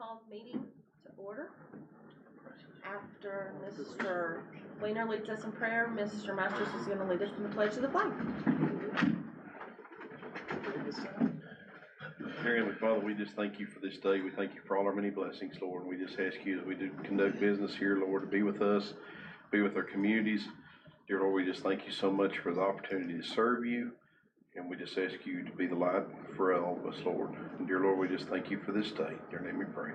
call the meeting to order. After Mr. Weiner leads us in prayer, Mr. Masters is going to lead us in the pledge of the flag. Dear Heavenly Father, we just thank you for this day. We thank you for all our many blessings, Lord. And we just ask you that we do conduct business here, Lord, to be with us, be with our communities. Dear Lord, we just thank you so much for the opportunity to serve you. And we just ask you to be the light for all of us, Lord. And dear Lord, we just thank you for this day. In your name we pray.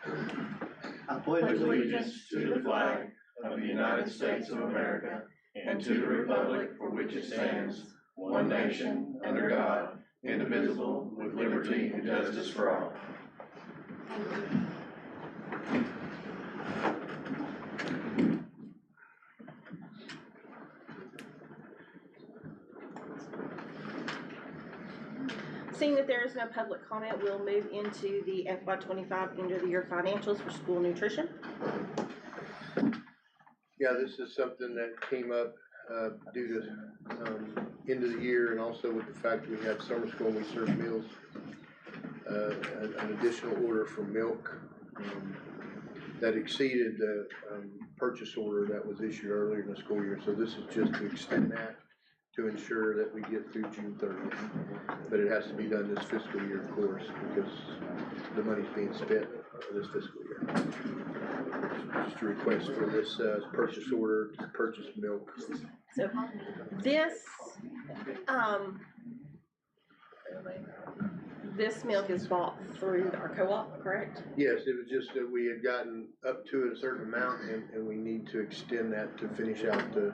Amen. I pledge allegiance to the flag of the United States of America and to the republic for which it stands, one nation, under God, indivisible, with liberty and justice for all. Seeing that there is no public comment, we'll move into the FY25 end of the year financials for school nutrition. Yeah, this is something that came up due to end of the year, and also with the fact that we have summer school and we serve meals. An additional order for milk that exceeded the purchase order that was issued earlier in the school year. So this is just to extend that to ensure that we get through June 30th. But it has to be done this fiscal year, of course, because the money's being spent this fiscal year. Just a request for this purchase order to purchase milk. So this milk is bought through our co-op, correct? Yes, it was just that we had gotten up to a certain amount and we need to extend that to finish out the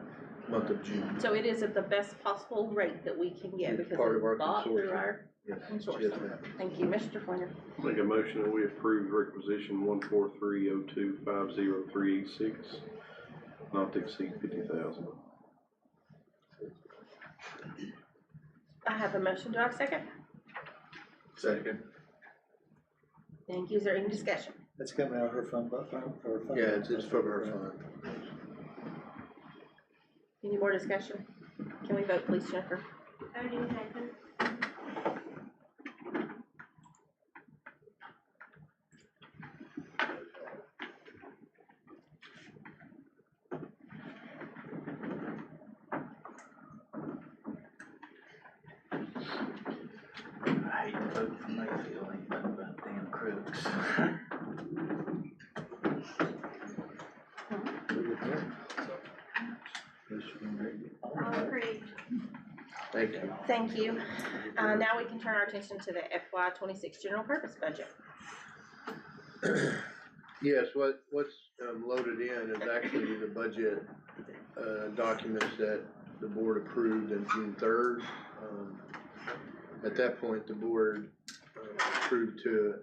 month of June. So it is at the best possible rate that we can get It's because part of our it's bought through consortium. our Yes, consortium. yes, ma'am. Thank you, Mr. Pointer. Make a motion that we approve requisition 143025036, not to exceed 50,000. I have a motion. Do I have a second? Second. Thank you. Is there any discussion? That's coming out of her fund, or fund? Yeah, it's from her fund. Any more discussion? Can we vote, please, Jennifer? Odie Hudson. I hate to vote for Mayfield, ain't nothing about damn crooks. All agreed. Thank you. Thank you. Now we can turn our attention to the FY26 general purpose budget. Yes, what's loaded in is actually the budget documents that the board approved on June 3rd. At that point, the board approved to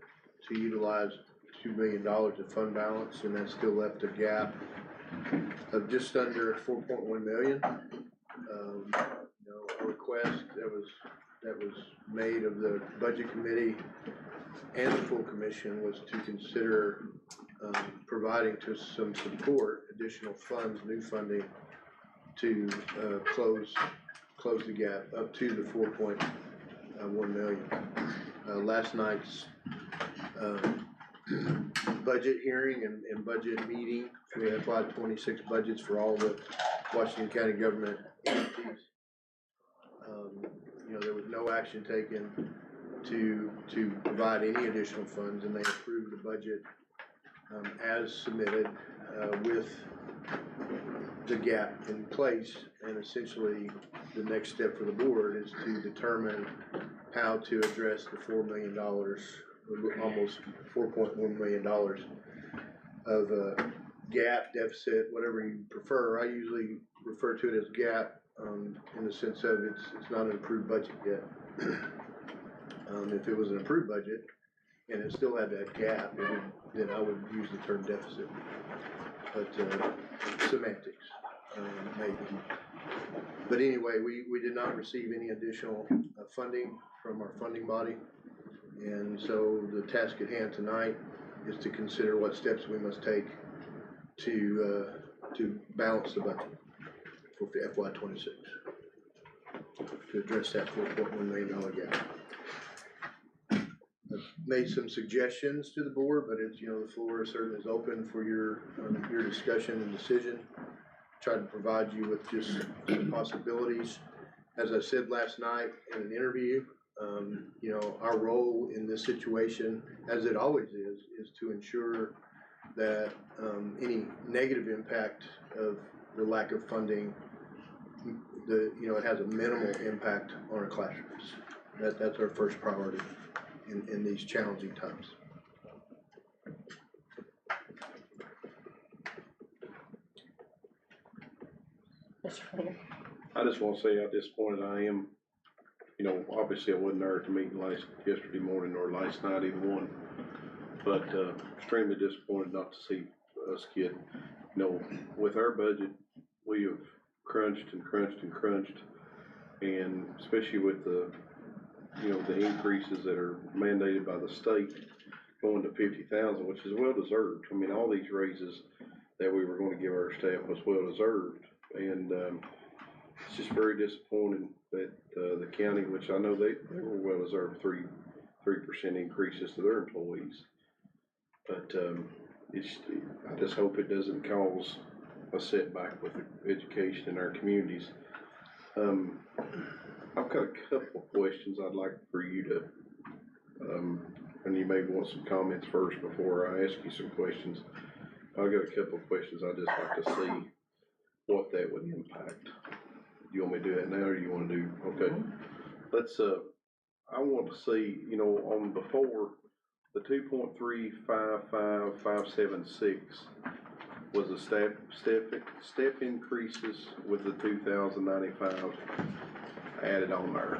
utilize $2 million of fund balance, and that still left a gap of just under 4.1 million. A request that was made of the budget committee and the full commission was to consider providing to some support additional funds, new funding to close the gap up to the 4.1 million. Last night's budget hearing and budget meeting for the FY26 budgets for all the Washington County government entities. There was no action taken to provide any additional funds, and they approved the budget as submitted with the gap in place. And essentially, the next step for the board is to determine how to address the $4 million, almost $4.1 million of gap, deficit, whatever you prefer. I usually refer to it as gap in the sense of it's not an approved budget yet. If it was an approved budget and it still had that gap, then I would use the term deficit. But semantics, maybe. But anyway, we did not receive any additional funding from our funding body. And so the task at hand tonight is to consider what steps we must take to balance the budget for FY26 to address that $4.1 million gap. made some suggestions to the board, but it's, the floor certainly is open for your discussion and decision. Tried to provide you with just some possibilities. As I said last night in an interview, our role in this situation, as it always is to ensure that any negative impact of the lack of funding, it has a minimal impact on our classrooms. That's our first priority in these challenging times. Mr. Flair. I just wanna say how disappointed I am. Obviously I wasn't there at the meeting yesterday morning or last night, either one. But, extremely disappointed not to see us get, with our budget, we have crunched and crunched and crunched. And especially with the increases that are mandated by the state going to 50,000, which is well deserved. I mean, all these raises that we were gonna give our staff was well deserved. And, it's just very disappointing that, the county, which I know they were well deserved 3% increases to their employees. But, I just hope it doesn't cause a setback with education in our communities. I've got a couple of questions I'd like for you to, and you may want some comments first before I ask you some questions. I've got a couple of questions I'd just like to see what that would impact. Do you want me to do that now, or do you wanna do, okay? Let's, I want to see, on before, the 2.355576 was the step increases with the 2,095 added on there.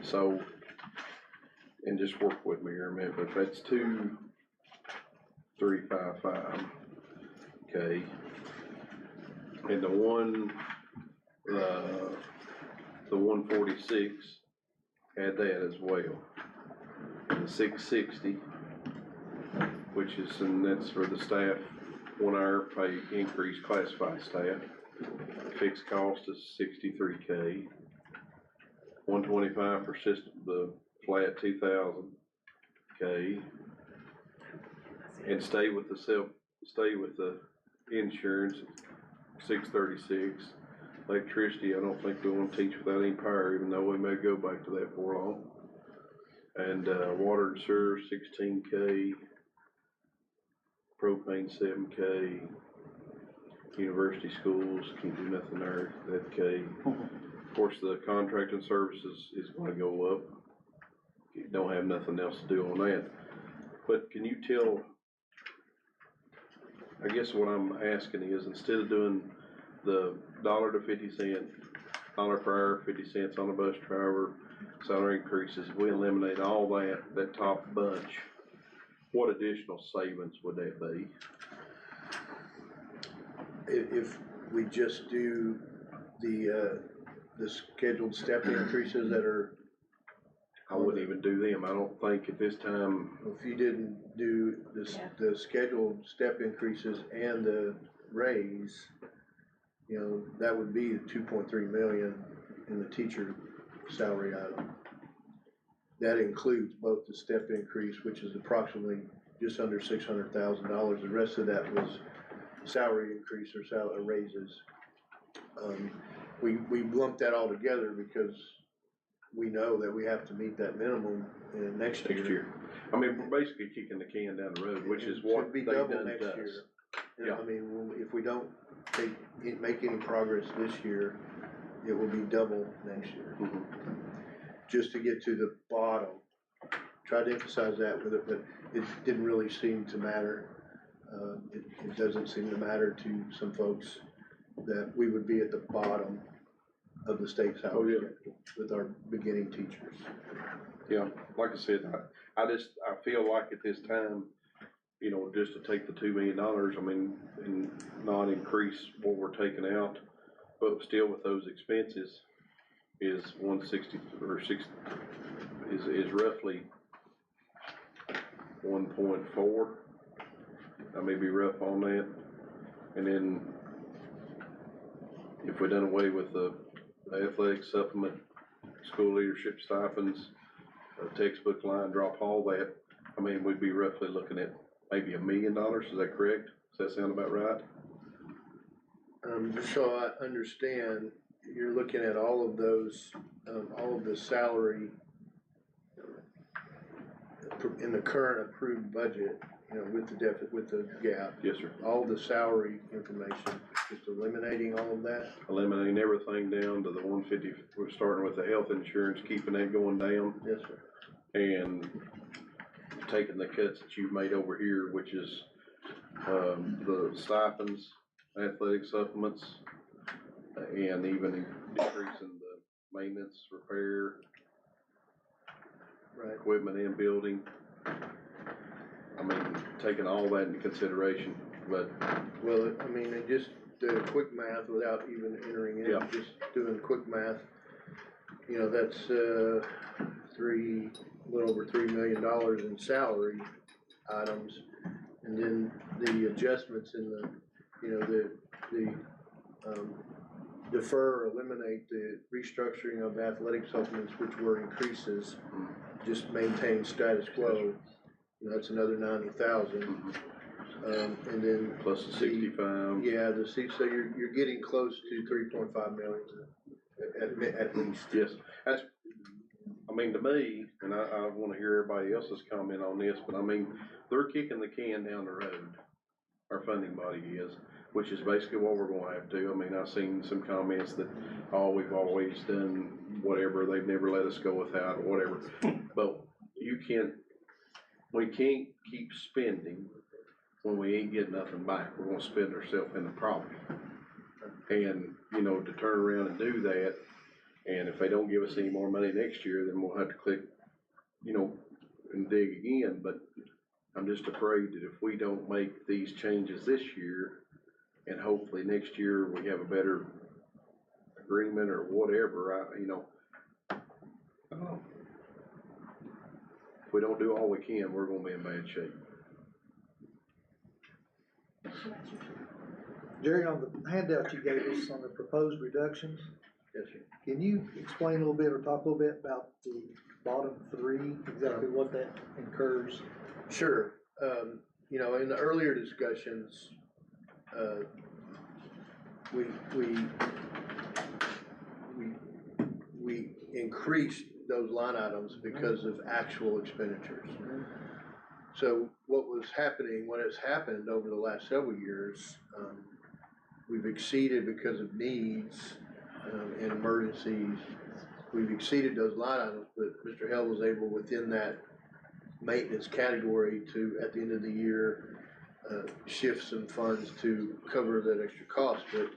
So, and just work with me here a minute, but that's 2,355, okay? And the 146 had that as well. And the 660, which is, and that's for the staff, 1 hour pay increase, classified staff. Fixed cost is 63K. 125 for system, the flat 2,000K. And stay with the insurance, 636. Electricity, I don't think we want to teach without any power, even though we may go back to that for long. And water and sewer, 16K. Propane, 7K. University schools, can't do nothing there, that K. Of course, the contract and services is gonna go up. You don't have nothing else to do on that. But can you tell, I guess what I'm asking is, instead of doing the $1 to 50 cent, $1 per hour, 50 cents on a bus driver, salary increases, if we eliminate all that top bunch, what additional savings would that be? If we just do the scheduled step increases that are, I wouldn't even do them. I don't think at this time. if you didn't do the scheduled step increases and the raise, that would be 2.3 million in the teacher salary item. That includes both the step increase, which is approximately just under $600,000. The rest of that was salary increase or salary raises. We lumped that all together because we know that we have to meet that minimum in next year. I mean, we're basically kicking the can down the road, which is It what should be they've double done next to us. year. Yeah. I mean, if we don't make any progress this year, it will be double next year. Mhm. Just to get to the bottom. Tried to emphasize that with it, but it didn't really seem to matter. It doesn't seem to matter to some folks that we would be at the bottom of the state salary schedule with our beginning teachers. Yeah, like I said, I feel like at this time, just to take the $2 million, I mean, and not increase what we're taking out, but still with those expenses is 160 or 6 is roughly 1.4. I may be rough on that. And then if we done away with the athletic supplement, school leadership stipends, textbook line, drop all that, I mean, we'd be roughly looking at maybe $1 million, is that correct? Does that sound about right? Just so I understand, you're looking at all of those, all of the salary in the current approved budget, you know, with the gap, Yes, sir. all the salary information, just eliminating all of that? Eliminating everything down to the 150, we're starting with the health insurance, keeping that going down, Yes, sir. and taking the cuts that you've made over here, which is, the stipends, athletic supplements, and even decreasing the maintenance, repair, Right. equipment and building. I mean, taking all that into consideration, but Well, I mean, it just, the quick math without even entering in, Yeah. just doing quick math, you know, that's, a little over $3 million in salary items. And then the adjustments in the, you know, defer, eliminate the restructuring of athletic supplements, which were increases, just maintain status quo. You know, that's another 90,000. And then, plus the 65. yeah, so you're getting close to 3.5 million at least. Yes, that's, I mean, to me, and I wanna hear everybody else's comment on this, but I mean, they're kicking the can down the road. Our funding body is, which is basically what we're gonna have to. I mean, I've seen some comments that, oh, we've always done whatever, they've never let us go without, or whatever. But we can't keep spending when we ain't getting nothing back. We're gonna spend ourselves in the problem. And, you know, to turn around and do that, and if they don't give us any more money next year, then we'll have to click, you know, and dig again. But I'm just afraid that if we don't make these changes this year, and hopefully next year we have a better agreement or whatever, I don't know. If we don't do all we can, we're gonna be in bad shape. Jerry, on the handout you gave us on the proposed reductions, Yes, sir. can you explain a little bit or talk a little bit about the bottom three, exactly what that incurs? Sure. You know, in the earlier discussions, we increased those line items because of actual expenditures. So what has happened over the last several years, we've exceeded because of needs and emergencies. We've exceeded those line items, but Mr. Hell was able within that maintenance category to, at the end of the year, shift some funds to cover that extra cost. But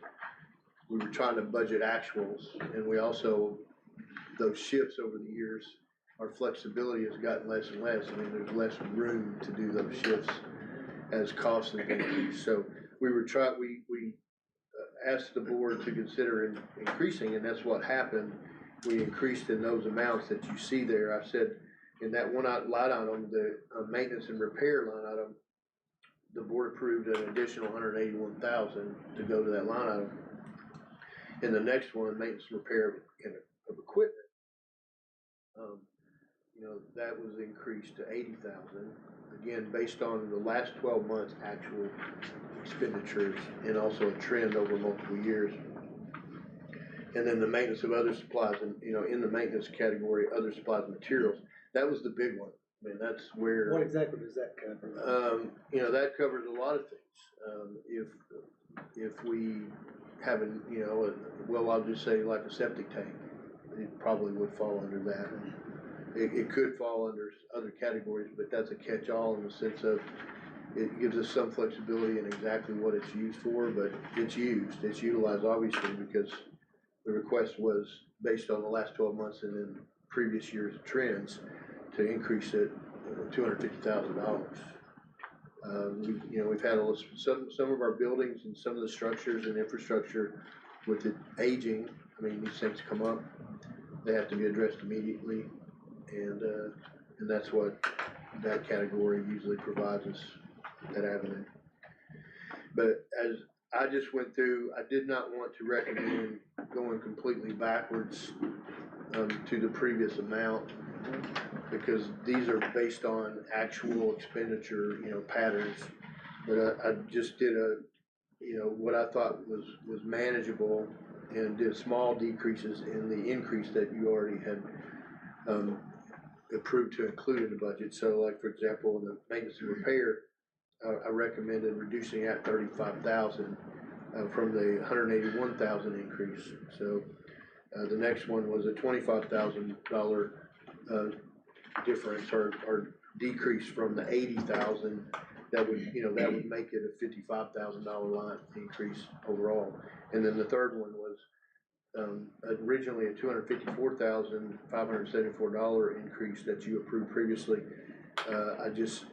we were trying to budget actuals, and we also, those shifts over the years, our flexibility has gotten less and less. I mean, there's less room to do those shifts as costs have increased. So we asked the board to consider increasing, and that's what happened. We increased in those amounts that you see there. I said in that one line item, the maintenance and repair line item, the board approved an additional 181,000 to go to that line item. In the next one, maintenance and repair of equipment, you know, that was increased to 80,000. Again, based on the last 12 months actual expenditures and also a trend over multiple years. And then the maintenance of other supplies, and you know, in the maintenance category, other supplies and materials, that was the big one. I mean, that's where. What exactly does that cover? You know, that covers a lot of things. If we have you know, well, I'll just say like a septic tank, it probably would fall under that. It could fall under other categories, but that's a catch-all in the sense of it gives us some flexibility in exactly what it's used for, but it's utilized obviously because the request was based on the last 12 months and then previous years' trends to increase it $250,000. You know, we've had some of our buildings and some of the structures and infrastructure with it aging. I mean, these things come up; they have to be addressed immediately, and that's what that category usually provides us, that avenue. But as I just went through, I did not want to recommend going completely backwards to the previous amount. because these are based on actual expenditure, you know, patterns. But I just did what I thought was manageable and did small decreases in the increase that you already had, approved to include in the budget. So like, for example, in the maintenance and repair, I recommended reducing that 35,000, from the 181,000 increase. So, the next one was a $25,000, difference or decrease from the 80,000. That would make it a $55,000 line increase overall. And then the third one was, originally a $254,574 increase that you approved previously. I just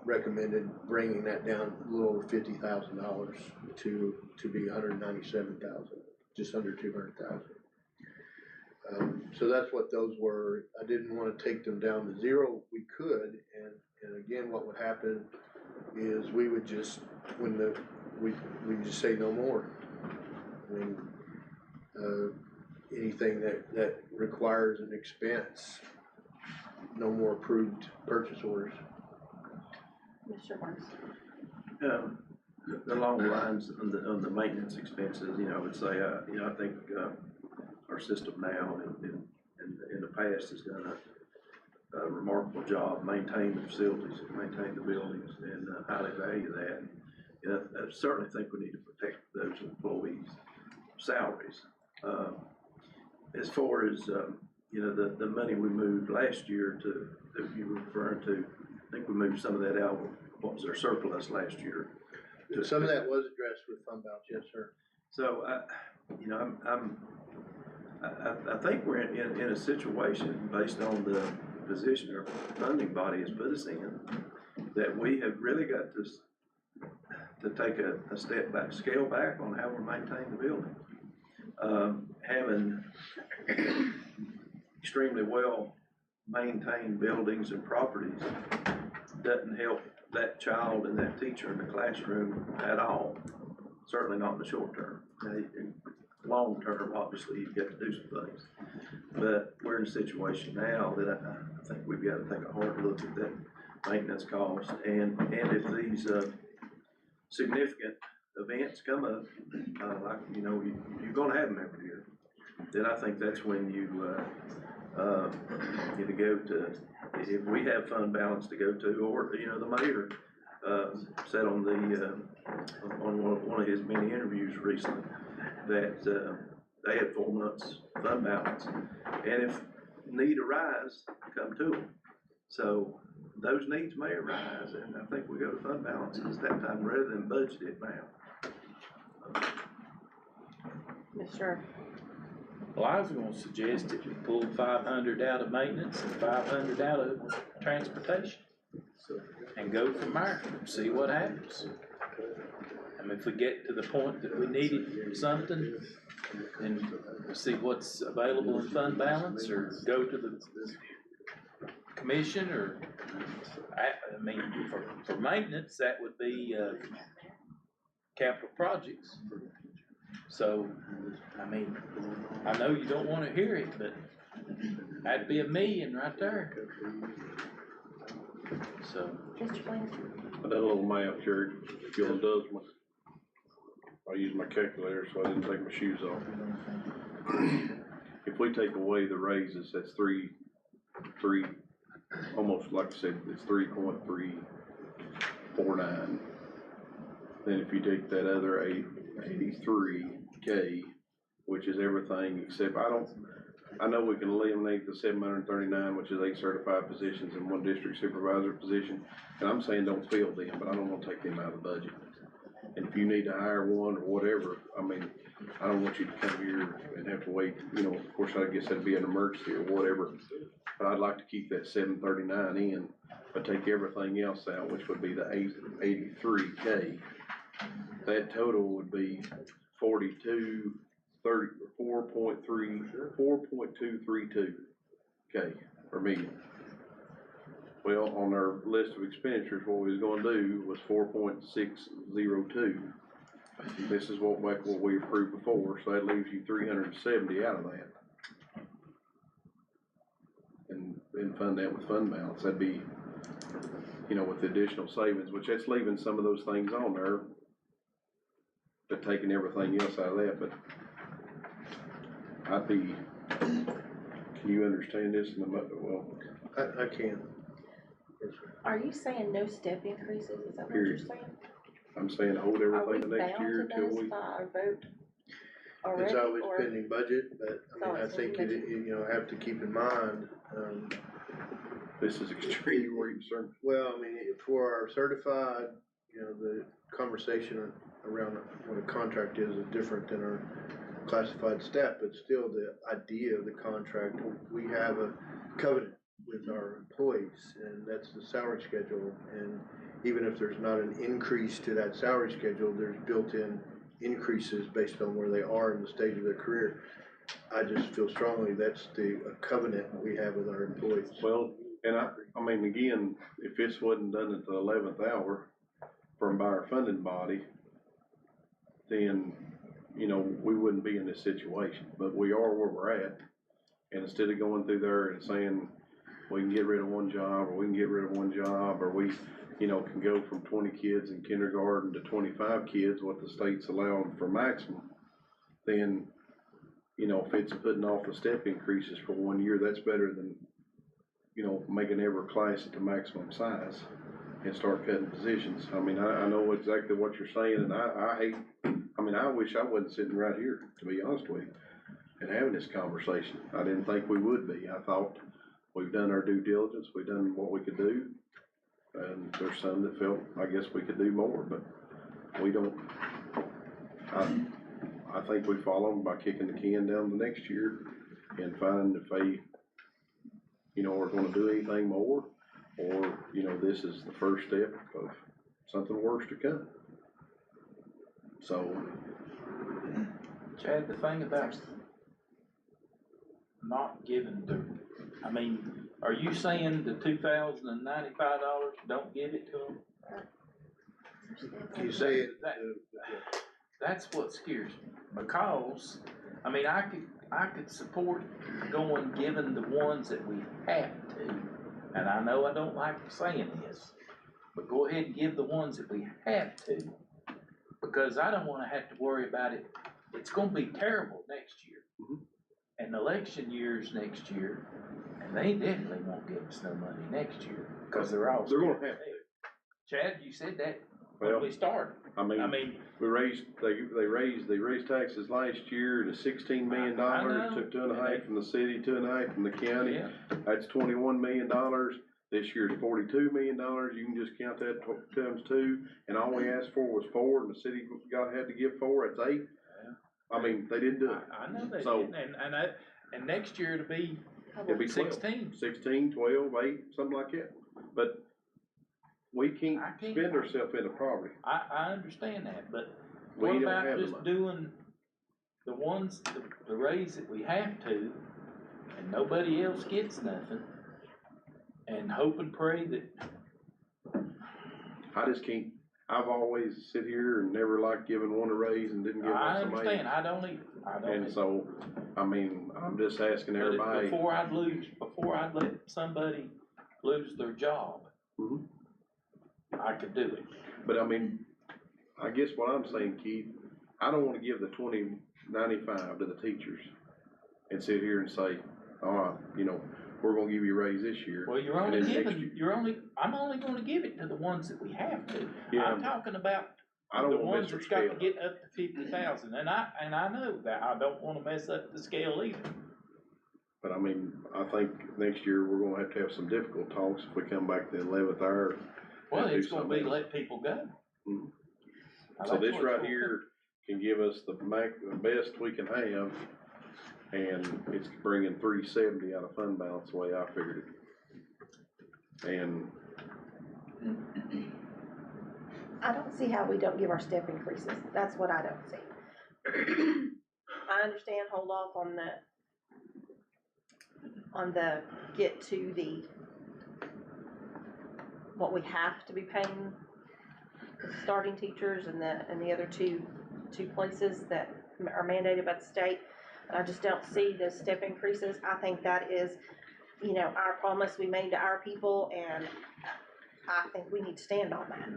recommended bringing that down a little over $50,000 to be $197,000, just under $200,000. So that's what those were. I didn't want to take them down to zero. We could, and again, what would happen is we would just we just say no more. I mean, anything that requires an expense, no more approved purchase orders. Mr. Barnes. Along the lines of the maintenance expenses, I would say, I think, our system now in the past has done a remarkable job maintaining the facilities, maintaining the buildings, and highly value that. I certainly think we need to protect those employees' salaries. As far as, the money we moved last year that you were referring to, I think we moved some of that out of what was our surplus last year. Some of that was addressed with fund balance, yes, sir. So, I think we're in a situation based on the position our funding body has put us in, that we have really got to take a step back, scale back on how we're maintaining the building. Having extremely well maintained buildings and properties doesn't help that child and that teacher in the classroom at all. Certainly not in the short term. In long term, obviously, you've got to do some things. But we're in a situation now that I think we've got to take a hard look at that maintenance cost. And if these significant events come up, like, you're going to have them every year, then I think that's when you to go to, if we have fund balance to go to, or, the mayor said on one of his many interviews recently that they had 4 months fund balance, and if need arise, come to them. So those needs may arise, and I think we go to fund balance at that time rather than budget it now. Mr. Well, I was gonna suggest that we pull 500 out of maintenance and 500 out of transportation and go from there, see what happens. I mean, if we get to the point that we needed something, then see what's available in fund balance, or go to the commission, or, I mean, for maintenance, that would be, capital projects. So, I mean, I know you don't wanna hear it, but that'd be $1 million right there. So. Mr. Blaine. I did a little math, Jerry, if you'll indulge me. I used my calculator, so I didn't take my shoes off. If we take away the raises, that's three, almost like I said, it's 3.349. Then if you take that other 83K, which is everything except, I know we can eliminate the 739, which is 8 certified positions and 1 district supervisor position. And I'm saying don't fill them, but I don't want to take them out of the budget. And if you need to hire one or whatever, I mean, I don't want you to come here and have to wait, of course, I guess that'd be an emergency or whatever. But I'd like to keep that 739 in, but take everything else out, which would be the 83K. That total would be 4.232K per million. Well, on our list of expenditures, what we was gonna do was 4.602. This is what we approved before, so that leaves you 370 out of that. And fund that with fund balance, that'd be, you know, with the additional savings, which that's leaving some of those things on there, but taking everything else out of that, but I'd be, can you understand this in the, well, I can. Yes, sir. Are you saying no step increases? Is that what you're Period. saying? I'm saying hold Are we everything the next year bound to till those we, by our vote already? It's always or- pending budget, but I mean, I always think pending you know, have to keep in mind, this is extremely concerned. well, I mean, for our certified, you know, the conversation around what a contract is different than our classified staff, but still the idea of the contract, we have a covenant with our employees, and that's the salary schedule, and even if there's not an increase to that salary schedule, there's built-in increases based on where they are in the stage of their career. I just feel strongly that's a covenant we have with our employees. Well, and I mean, again, if this wasn't done at the 11th hour from by our funding body, then, you know, we wouldn't be in this situation, but we are where we're at. And instead of going through there and saying, we can get rid of one job, or we can get rid of one job, or we, you know, can go from 20 kids in kindergarten to 25 kids, what the state's allowing for maximum, then, you know, if it's putting off the step increases for 1 year, that's better than, you know, making every class at the maximum size and start cutting positions. I mean, I know exactly what you're saying, and I hate, I mean, I wish I wasn't sitting right here, to be honest with you, and having this conversation. I didn't think we would be. I thought we've done our due diligence, we've done what we could do, and there's some that felt, I guess we could do more, but we don't. I think we follow them by kicking the can down the next year and finding if they, you know, are gonna do anything more, or, you know, this is the first step of something worse to come. So, Chad, the thing about not giving the, I mean, are you saying the $2,095, don't give it to them? You say it, That's what scares me, because, I mean, I could support going, giving the ones that we have to, and I know I don't like saying this, but go ahead and give the ones that we have to, because I don't wanna have to worry about it. It's gonna be terrible next year. Mhm. And election year's next year, and they definitely won't give us no money next year, cause they're all. they're gonna scared have to to. death. Chad, you said that Well, when we started. I mean, we they raised taxes last year to $16 million, I know. took 2.5 from the city, 2.5 from the county. Yeah. That's $21 million. This year's $42 million. You can just count that times two, and all we asked for was 4, and the city had to give 4, that's 8. I mean, they didn't do it. I know they So- didn't, and next year it'll be It'll be 12. 16. 16, 12, 8, something like that. But we can't I can't- spend ourselves into poverty. I understand that, but We what don't about have the just money. doing the ones, the raise that we have to, and nobody else gets nothing, and hope and pray that, I just can't, I've always sit here and never liked giving one a raise and didn't give one I somebody. understand, I don't either, I don't And either. so, I mean, I'm just asking But everybody. before I'd let somebody lose their job, Mhm. I could do it. But I mean, I guess what I'm saying, Keith, I don't wanna give the 20.95 to the teachers and sit here and say, all right, you know, we're gonna give you a raise this year. Well, you're And only then next giving, year- I'm only gonna give it to the ones that we have to. Yeah. I'm talking about I don't the wanna ones mess our that's got to scale get up to 50,000, and I know that I don't wanna mess up the scale either. But I mean, I think next year we're gonna have to have some difficult talks if we come back to the 11th hour. Well, and do it's gonna be something else. let people go. Mhm. Now, So that's this what it's right gonna here can give us the best we can have, and it's bringing 370 out of fund balance, the way I figured it. And I don't see how we don't give our step increases. That's what I don't see. I understand hold off on the get to the, what we have to be paying the starting teachers and the other two places that are mandated by the state. I just don't see the step increases. I think that is you know, our promise we made to our people, and I think we need to stand on that.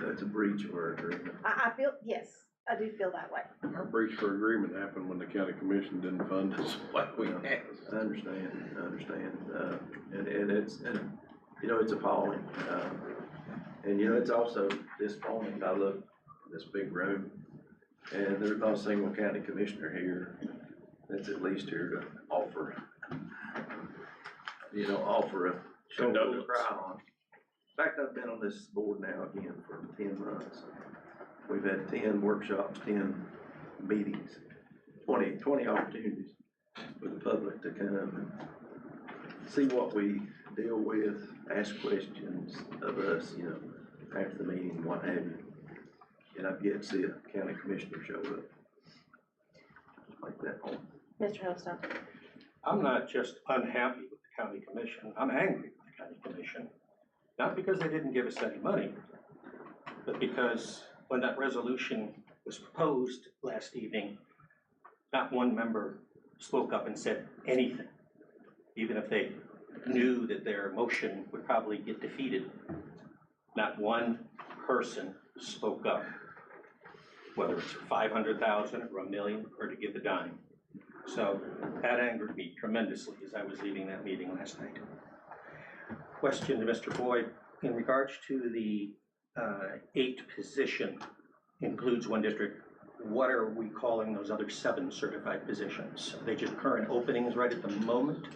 That's a breach of our agreement. I feel, yes, I do feel that way. Our breach for agreement happened when the county commission didn't fund us like we had. I understand, and it's, you know, it's appalling, and you know, it's also disappointing. I look at this big room, and there's not a single county commissioner here that's at least here to offer, you know, offer a shoulder to cry on. In fact, I've been on this board now again for 10 months. We've had 10 workshops, 10 meetings, 20 opportunities for the public to come and see what we deal with, ask questions of us, you know, after the meeting, what have you. And I've yet to see a county commissioner show up. Just like that. Mr. Hillstone? I'm not just unhappy with the county commission, I'm angry with the county commission. Not because they didn't give us any money, but because when that resolution was proposed last evening, not one member spoke up and said anything, even if they knew that their motion would probably get defeated. Not one person spoke up, whether it's for 500,000 or $1 million or to give a dime. So that angered me tremendously as I was leaving that meeting last night. Question to Mr. Boyd, in regards to the 8 position, includes one district, what are we calling those other 7 certified positions? Are they just current openings right at the moment?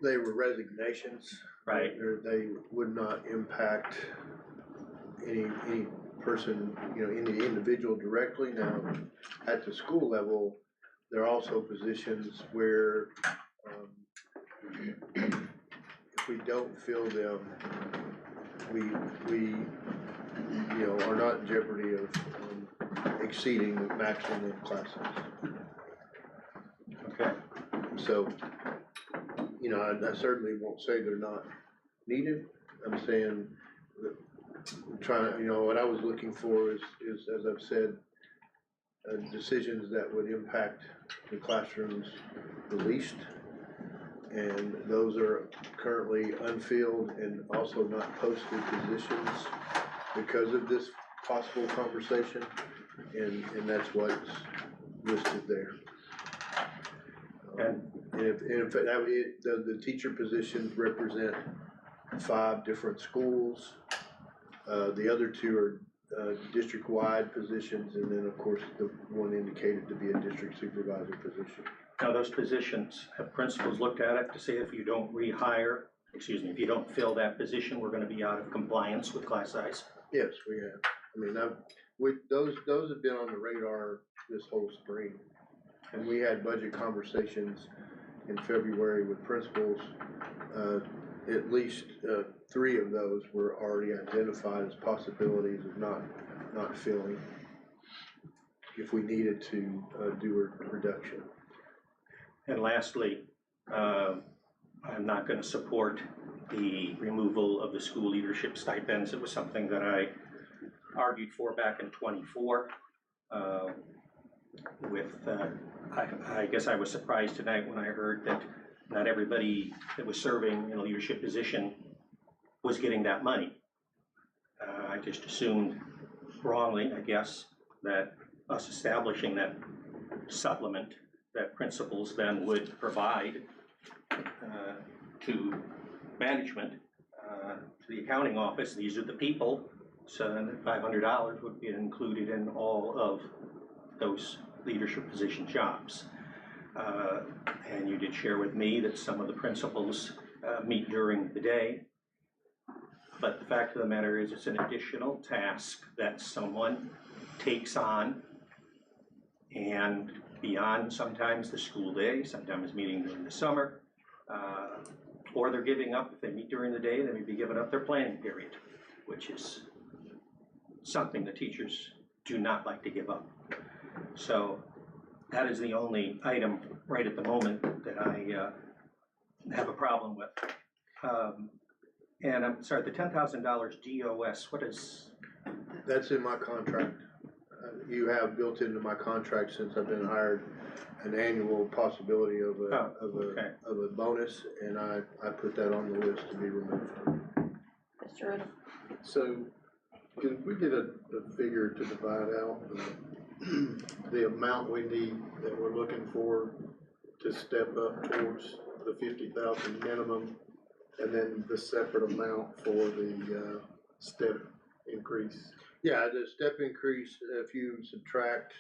They were resignations. Right. They would not impact any person, you know, any individual directly. Now, at the school level, there are also positions where, if we don't fill them, we, you know, are not in jeopardy of exceeding the maximum class size. Okay. So, you know, I certainly won't say they're not needed. I'm saying that trying to, you know, what I was looking for is as I've said, decisions that would impact the classrooms the least. And those are currently unfilled and also not posted positions because of this possible conversation. And that's what's listed there. And if the teacher positions represent 5 different schools. The other 2 are district-wide positions, and then of course the one indicated to be a district supervisor position. now those positions, have principals looked at it to see if you don't if you don't fill that position, we're gonna be out of compliance with class size? Yes, we have. I mean, those have been on the radar this whole spring. And we had budget conversations in February with principals. At least 3 of those were already identified as possibilities of not filling if we needed to do a reduction. And lastly, I'm not gonna support the removal of the school leadership stipends. It was something that I argued for back in '24. I guess I was surprised tonight when I heard that not everybody that was serving in a leadership position was getting that money. I just assumed wrongly, I guess, that us establishing that supplement that principals then would provide to management, to the accounting office, these are the people, so then $500 would be included in all of those leadership position jobs. And you did share with me that some of the principals meet during the day. But the fact of the matter is it's an additional task that someone takes on, and beyond sometimes the school day, sometimes meeting during the summer, or they're giving up, if they meet during the day, they may be giving up their planning period, which is something the teachers do not like to give up. So that is the only item right at the moment that I have a problem with. And I'm sorry, the $10,000 DOS, what is? That's in my contract. You have built into my contract since I've been hired an annual possibility of Oh, okay. a bonus, and I put that on the list to be removed. Mr. Riddle? So, can we get a figure to divide out the amount we need that we're looking for to step up towards the 50,000 minimum, and then the separate amount for the, step increase? Yeah, the step increase, if you subtract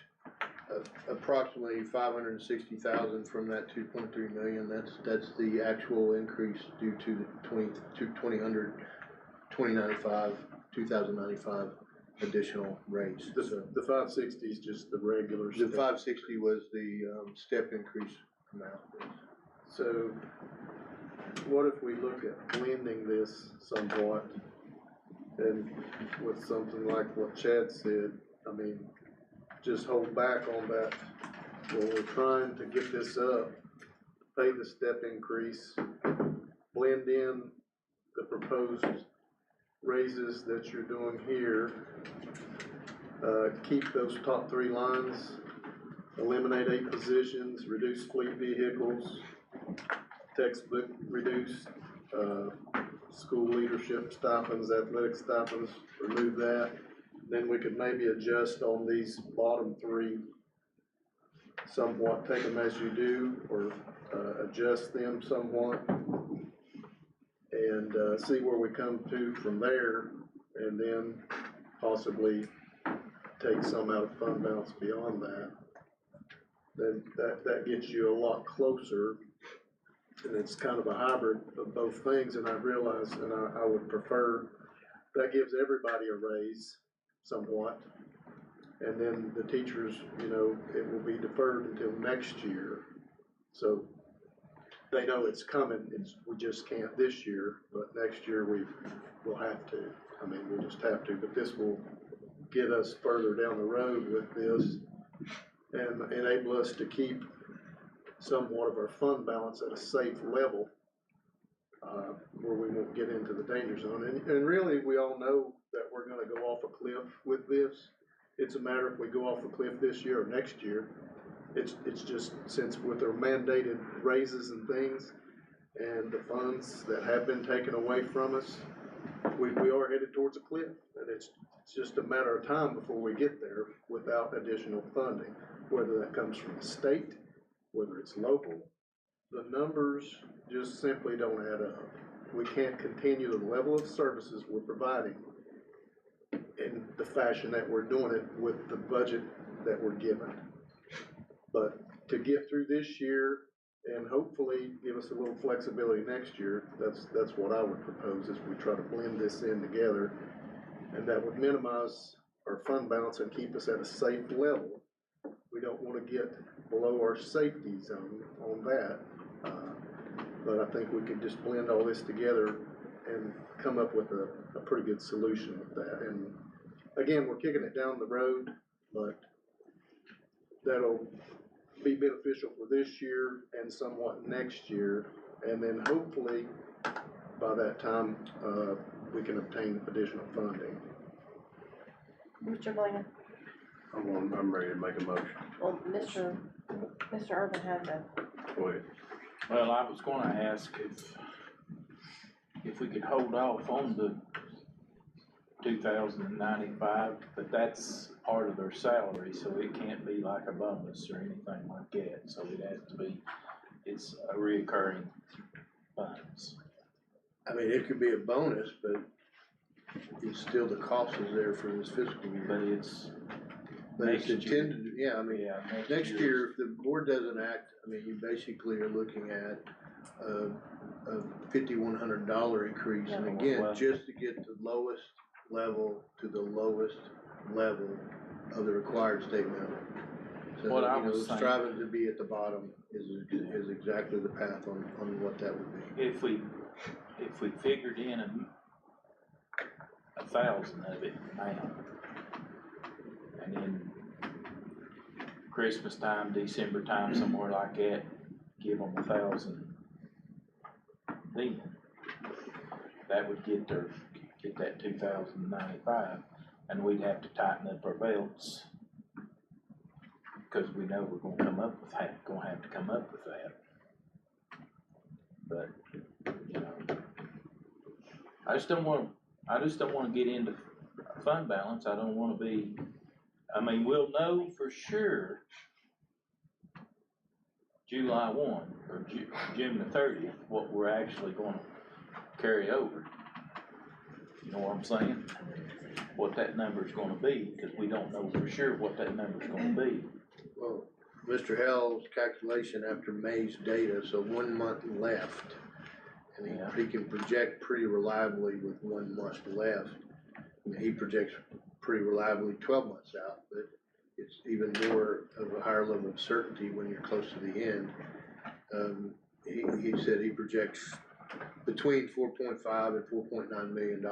approximately 560,000 from that 2.3 million, that's the actual increase due to the 2095 additional rates. The 560 is just the regular The step. 560 was the, step increase amount. So what if we look at blending this somewhat? And with something like what Chad said, I mean, just hold back on that. Well, we're trying to get this up, pay the step increase, blend in the proposed raises that you're doing here. Keep those top 3 lines, eliminate 8 positions, reduce fleet vehicles, textbook reduced, school leadership stipends, athletic stipends, remove that. Then we could maybe adjust on these bottom 3 somewhat, take them as you do, or adjust them somewhat. And see where we come to from there, and then possibly take some out of fund balance beyond that. Then that gets you a lot closer, and it's kind of a hybrid of both things, and I realize, and I would prefer, that gives everybody a raise somewhat. And then the teachers, you know, it will be deferred until next year. So they know it's coming, we just can't this year, but next year we'll have to. I mean, we'll just have to, but this will get us further down the road with this and enable us to keep somewhat of our fund balance at a safe level, where we won't get into the danger zone. And really, we all know that we're gonna go off a cliff with this. It's a matter if we go off a cliff this year or next year. It's just, since with our mandated raises and things, and the funds that have been taken away from us, we are headed towards a cliff, and it's just a matter of time before we get there without additional funding, whether that comes from the state, whether it's local. The numbers just simply don't add up. We can't continue the level of services we're providing in the fashion that we're doing it with the budget that we're given. But to get through this year and hopefully give us a little flexibility next year, that's what I would propose, is we try to blend this in together, and that would minimize our fund balance and keep us at a safe level. We don't want to get below our safety zone on that, but I think we could just blend all this together and come up with a pretty good solution with that. And again, we're kicking it down the road, but that'll be beneficial for this year and somewhat next year. And then hopefully by that time, we can obtain additional funding. Mr. Bland? I'm ready to make a motion. Well, Mr. Urban has a, Go ahead. Well, I was gonna ask if we could hold off on the 2,095, but that's part of their salary, so it can't be like a bonus or anything like that. So it has to be, it's a reoccurring funds. I mean, it could be a bonus, but it's still, the cost is there for this fiscal But year. it's, But it's next year. intended, yeah, I mean, yeah, next year, if the board doesn't act, I mean, you basically are looking at a $5,100 increase. And again, Well- just to get the lowest level to the lowest level of the required state minimum. So, What I you know, was saying- striving to be at the bottom is exactly the path on what that would be. if we figured in 1,000 of it now, and then Christmas time, December time, somewhere like that, give them 1,000 then. That would get that 2,095, and we'd have to tighten up our belts cause we know we're gonna gonna have to come up with that. But, you know, I just don't wanna get into fund balance, I don't wanna be, I mean, we'll know for sure July 1 or June the 30th, what we're actually gonna carry over. You know what I'm saying? What that number's gonna be, cause we don't know for sure what that number's gonna be. Well, Mr. Hell's calculation after May's data, so 1 month left. And Yeah. he can project pretty reliably with 1 month left. I mean, he projects pretty reliably 12 months out, but it's even more of a higher level of certainty when you're close to the end. He said he projects between 4.5 and $4.9 million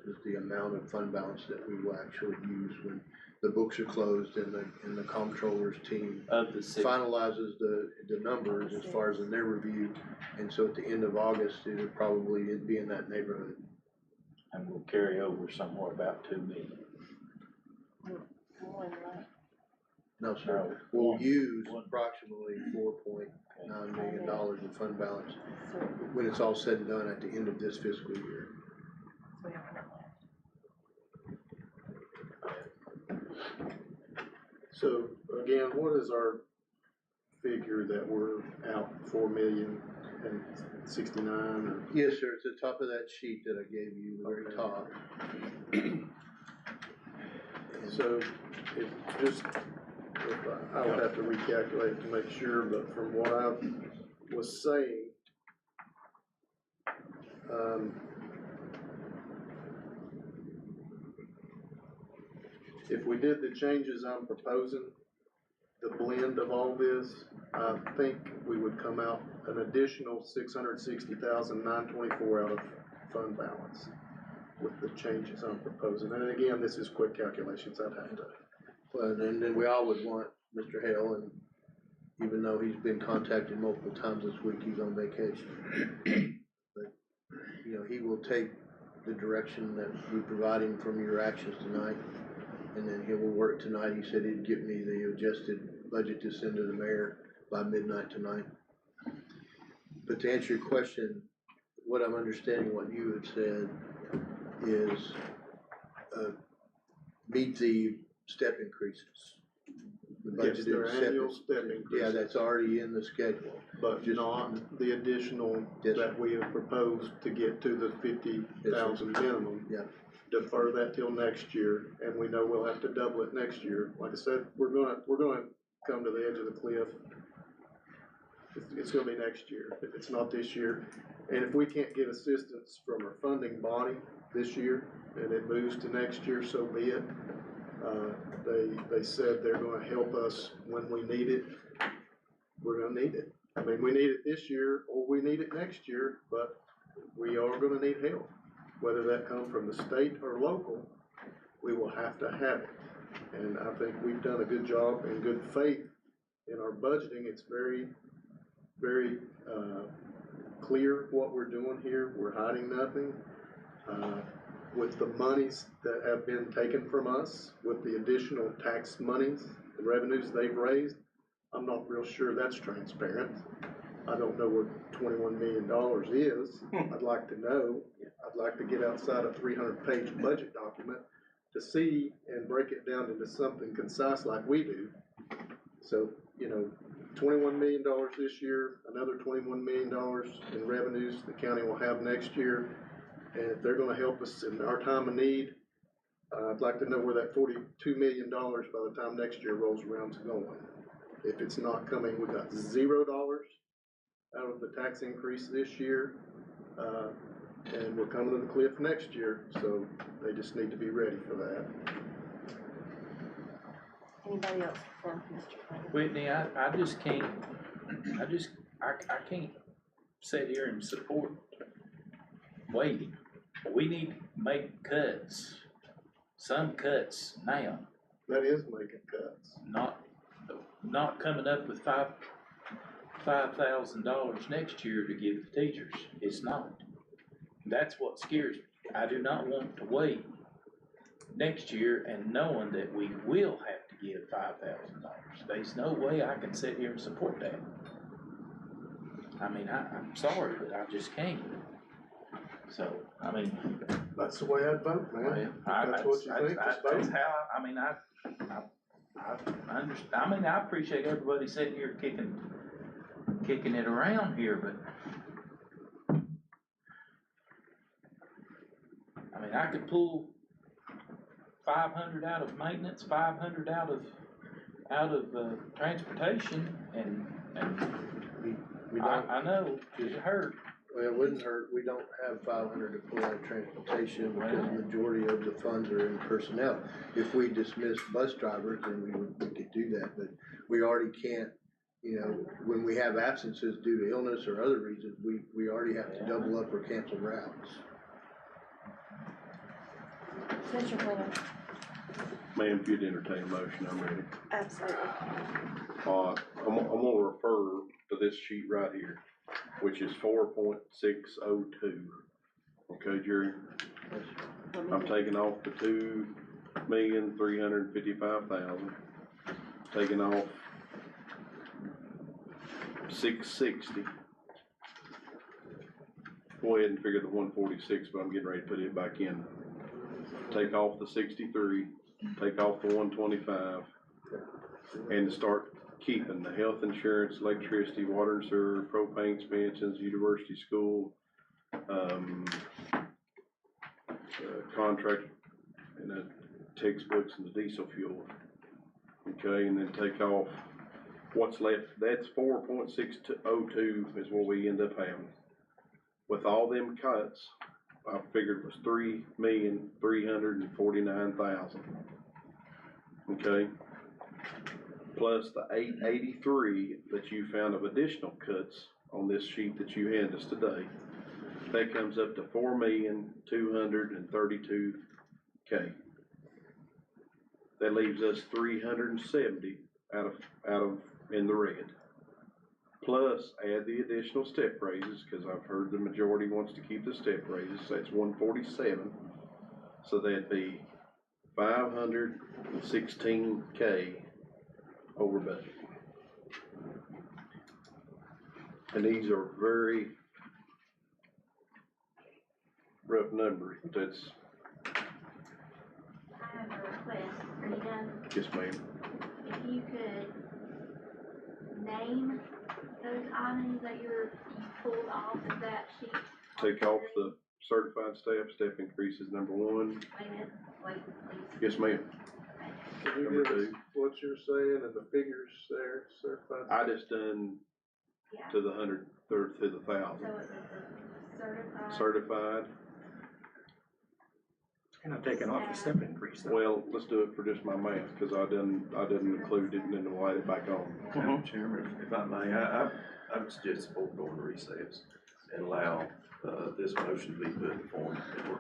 is the amount of fund balance that we will actually use when the books are closed and the comptroller's team Of the six, finalizes the numbers as far as in their review. And so at the end of August, it'd be in that neighborhood. and we'll carry over somewhere about 2 million. No, sir. No, We'll one- use one. approximately $4.9 million in fund balance So, when it's all said and done at the end of this fiscal year. we have one left. So again, what is our figure that we're out 4,069,000 or? Yes, sir. It's the top of that sheet that I gave you, the very top. So I would have to recalculate to make sure, but from what I was saying, if we did the changes I'm proposing, the blend of all this, I think we would come out an additional 660,924 out of fund balance with the changes I'm proposing. And again, this is quick calculations I'd have to. Well, and then we all would want Mr. Hale, and even though he's been contacted multiple times this week, he's on vacation. But, you know, he will take the direction that we provide him from your actions tonight. And then he will work tonight. He said he'd give me the adjusted budget to send to the mayor by midnight tonight. But to answer your question, what I'm understanding what you had said is, meet the step increases. The Yes, budgeted their annual step Yeah, increases. that's already in the schedule. But not the additional Yes, that we have proposed to get to the 50,000 minimum. Yeah. Defer that till next year, and we know we'll have to double it next year. Like I said, we're gonna come to the edge of the cliff. It's gonna be next year, if it's not this year. And if we can't get assistance from our funding body this year, and it moves to next year, so be it. They said they're gonna help us when we need it. We're gonna need it. I mean, we need it this year, or we need it next year, but we are gonna need help. Whether that come from the state or local, we will have to have it. And I think we've done a good job in good faith in our budgeting. It's very, very, clear what we're doing here. We're hiding nothing. With the monies that have been taken from us, with the additional tax monies, the revenues they've raised, I'm not real sure that's transparent. I don't know where $21 million is. I'd like to know. I'd like to get outside a 300-page budget document to see and break it down into something concise like we do. So, you know, $21 million this year, another $21 million in revenues the county will have next year. And if they're gonna help us in our time of need, I'd like to know where that $42 million by the time next year rolls around is going. If it's not coming, we got $0 out of the tax increase this year. And we're coming to the cliff next year, so they just need to be ready for that. Anybody else for Mr. Franklin? Whitney, I just can't, I can't sit here and support waiting. We need to make cuts, some cuts now, That is making cuts. not coming up with $5,000 next year to give the teachers. It's not. That's what scares me. I do not want to wait next year and knowing that we will have to to give $5,000. There's no way I can sit here and support that. I mean, I'm sorry, but I just can't. So, I mean, That's the way I'd vote, man. That's what you think, just vote. That's how, I mean, I understand, I mean, I appreciate everybody sitting here kicking it around here, but I mean, I could pull 500 out of maintenance, 500 out of transportation, and We don't, I know, it hurt. well, it wouldn't hurt, we don't have 500 to pull out of transportation because the majority of the funds are in personnel. If we dismiss bus drivers, then we could do that, but we already can't, you know, when we have absences due to illness or other reasons, we already have to double up or cancel routes. Mr. Clinton, Ma'am, if you'd entertain a motion, I'm ready. absolutely. I'm gonna refer to this sheet right here, which is 4.602. Okay, Jerry? I'm taking off the 2,355,000, taking off 660. Go ahead and figure the 146, but I'm getting ready to put it back in. Take off the 63, take off the 125, and start keeping the health insurance, electricity, water and sewer, propane expenses, university school, contract, and the textbooks and the diesel fuel. Okay, and then take off what's left. That's 4.602 is what we end up having. With all them cuts, I figured it was 3,349,000. Okay, plus the 883 that you found of additional cuts on this sheet that you handed us today. That comes up to 4,232,000. That leaves us 370 out of in the red. Plus add the additional step raises, because I've heard the majority wants to keep the step raises. That's 147. So that'd be 516K over budget. And these are very rough numbers, but that's, I have a request. Are you done? yes ma'am. If you could name those items that you pulled off of that sheet. Take off the certified staff, step increases, number one. Wait a minute, wait, please. Yes ma'am. Can you Number give us two. what you're saying and the figures there, certified? I just done Yeah, to the 100, or to the 1,000. so it's a certified. Certified, And I'm taking off the step increase though. well, let's do it for just my math, cause I didn't include it and then we'll add it back on. Madam Chairman, if I may, I would suggest the board go into recess and allow, this motion to be put in form,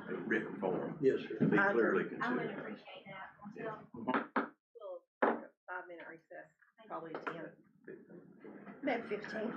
in written form, Yes, sir. to be I clearly I would considered. appreciate that myself. We'll take a 5-minute recess, probably 10, maybe 15.